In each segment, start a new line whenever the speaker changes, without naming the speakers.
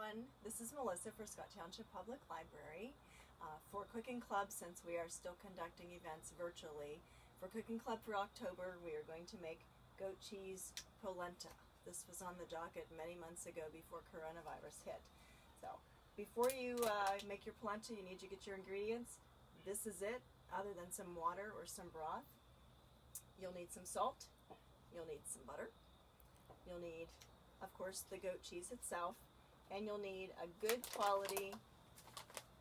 everyone. This is Melissa for Scott Township Public Library. For Cooking Club, since we are still conducting events virtually, for Cooking Club for October, we are going to make goat cheese polenta. This was on the docket many months ago before coronavirus hit. So before you make your polenta, you need to get your ingredients. This is it, other than some water or some broth. You'll need some salt. You'll need some butter. You'll need, of course, the goat cheese itself. And you'll need a good quality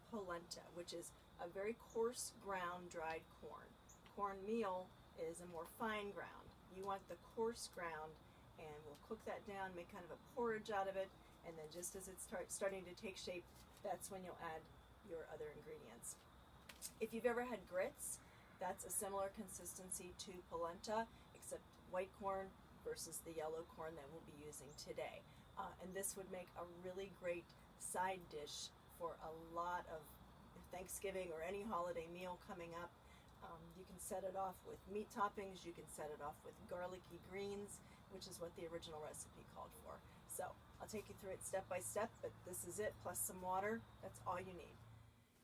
polenta, which is a very coarse ground dried corn. Cornmeal is a more fine ground. You want the coarse ground, and we'll cook that down, make kind of a porridge out of it, and then just as it starts starting to take shape, that's when you'll add your other ingredients. If you've ever had grits, that's a similar consistency to polenta, except white corn versus the yellow corn that we'll be using today. And this would make a really great side dish for a lot of Thanksgiving or any holiday meal coming up. You can set it off with meat toppings, you can set it off with garlicky greens, which is what the original recipe called for. So I'll take you through it step by step, but this is it, plus some water. That's all you need.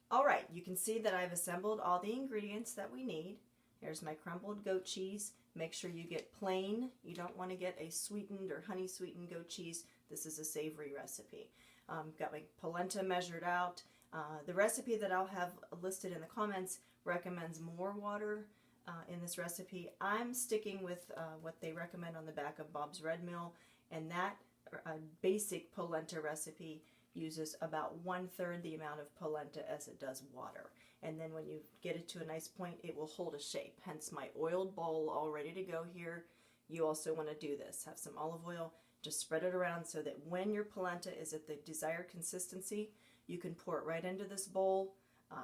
All right, you can see that I've assembled all the ingredients that we need. Here's my crumbled goat cheese. Make sure you get plain. You don't want to get a sweetened or honey sweetened goat cheese. This is a savory recipe. Got my polenta measured out. The recipe that I'll have listed in the comments recommends more water in this recipe. I'm sticking with what they recommend on the back of Bob's Red Mill, and that basic polenta recipe uses about 1/3 the amount of polenta as it does water. And then when you get it to a nice point, it will hold a shape. Hence my oiled bowl all ready to go here. You also want to do this. Have some olive oil. Just spread it around so that when your polenta is at the desired consistency, you can pour it right into this bowl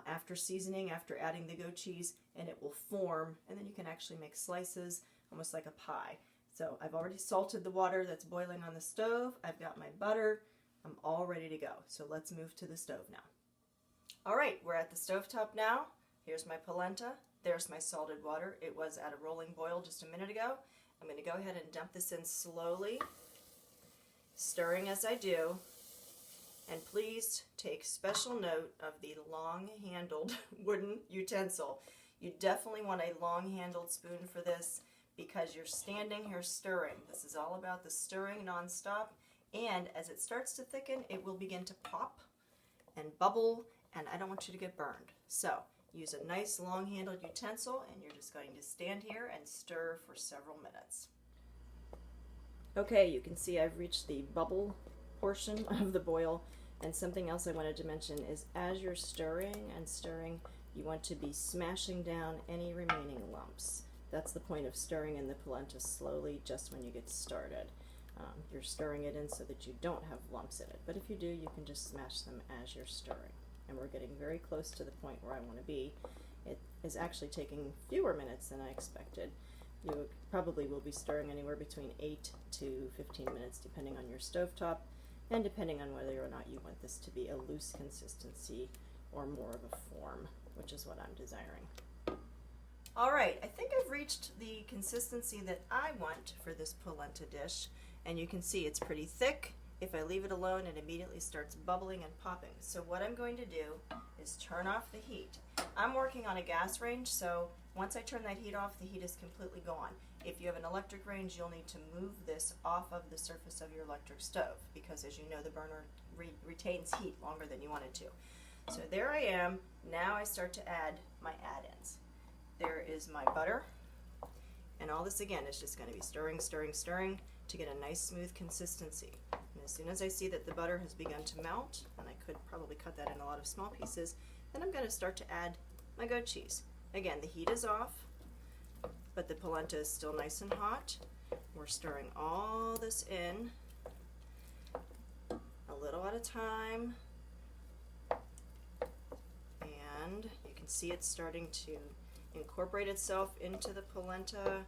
after seasoning, after adding the goat cheese, and it will form, and then you can actually make slices almost like a pie. So I've already salted the water that's boiling on the stove. I've got my butter. I'm all ready to go. So let's move to the stove now. All right, we're at the stovetop now. Here's my polenta. There's my salted water. It was at a rolling boil just a minute ago. I'm going to go ahead and dump this in slowly, stirring as I do. And please take special note of the long-handled wooden utensil. You definitely want a long-handled spoon for this because you're standing here stirring. This is all about the stirring nonstop. And as it starts to thicken, it will begin to pop and bubble, and I don't want you to get burned. So use a nice long-handled utensil, and you're just going to stand here and stir for several minutes. Okay, you can see I've reached the bubble portion of the boil, and something else I wanted to mention is as you're stirring and stirring, you want to be smashing down any remaining lumps. That's the point of stirring in the polenta slowly just when you get started. You're stirring it in so that you don't have lumps in it, but if you do, you can just smash them as you're stirring. And we're getting very close to the point where I want to be. It is actually taking fewer minutes than I expected. You probably will be stirring anywhere between 8 to 15 minutes depending on your stovetop and depending on whether or not you want this to be a loose consistency or more of a form, which is what I'm desiring. All right, I think I've reached the consistency that I want for this polenta dish, and you can see it's pretty thick. If I leave it alone, it immediately starts bubbling and popping. So what I'm going to do is turn off the heat. I'm working on a gas range, so once I turn that heat off, the heat is completely gone. If you have an electric range, you'll need to move this off of the surface of your electric stove because, as you know, the burner retains heat longer than you want it to. So there I am. Now I start to add my add-ins. There is my butter, and all this again is just going to be stirring, stirring, stirring to get a nice smooth consistency. And as soon as I see that the butter has begun to melt, and I could probably cut that in a lot of small pieces, then I'm going to start to add my goat cheese. Again, the heat is off, but the polenta is still nice and hot. We're stirring all this in a little at a time, and you can see it starting to incorporate itself into the polenta,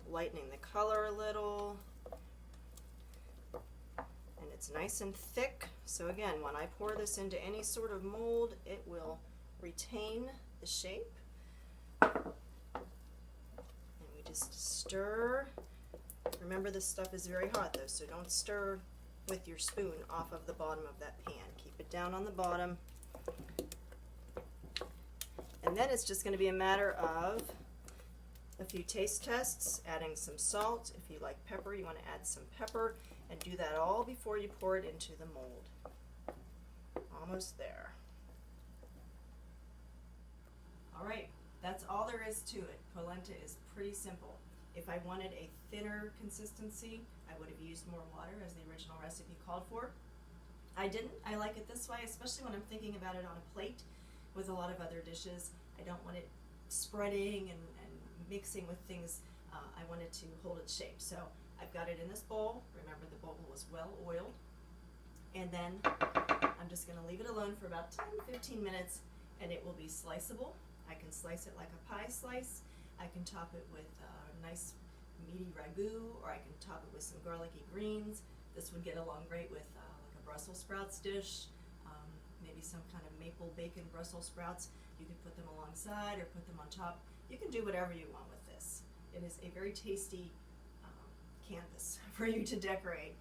lightening the color a little, and it's nice and thick. So again, when I pour this into any sort of mold, it will retain the shape. And we just stir. Remember, this stuff is very hot though, so don't stir with your spoon off of the bottom of that pan. Keep it down on the bottom. And then it's just going to be a matter of a few taste tests, adding some salt. If you like pepper, you want to add some pepper, and do that all before you pour it into the mold. Almost there. All right, that's all there is to it. Polenta is pretty simple. If I wanted a thinner consistency, I would have used more water as the original recipe called for. I didn't. I like it this way, especially when I'm thinking about it on a plate with a lot of other dishes. I don't want it spreading and mixing with things. I want it to hold its shape. So I've got it in this bowl. Remember, the bowl was well oiled. And then I'm just going to leave it alone for about 10-15 minutes, and it will be sliceable. I can slice it like a pie slice. I can top it with a nice meaty ragu, or I can top it with some garlicky greens. This would get along great with like a Brussels sprouts dish, maybe some kind of maple bacon Brussels sprouts. You could put them alongside or put them on top. You can do whatever you want with this. It is a very tasty canvas for you to decorate.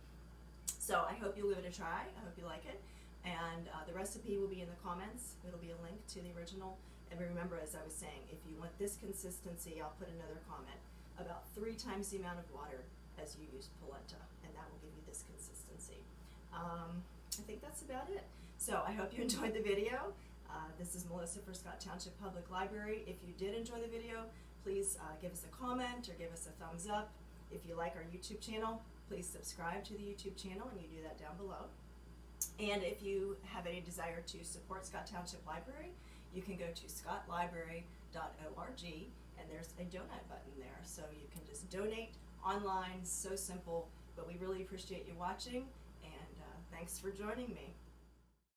So I hope you'll give it a try. I hope you like it. And the recipe will be in the comments. It'll be a link to the original. And remember, as I was saying, if you want this consistency, I'll put another comment, about 3 times the amount of water as you use polenta, and that will give you this consistency. I think that's about it. So I hope you enjoyed the video. This is Melissa for Scott Township Public Library. If you did enjoy the video, please give us a comment or give us a thumbs up. If you like our YouTube channel, please subscribe to the YouTube channel, and you do that down below. And if you have any desire to support Scott Township Library, you can go to scottlibrary.org, and there's a donate button there. So you can just donate online, so simple, but we really appreciate you watching, and thanks for joining me.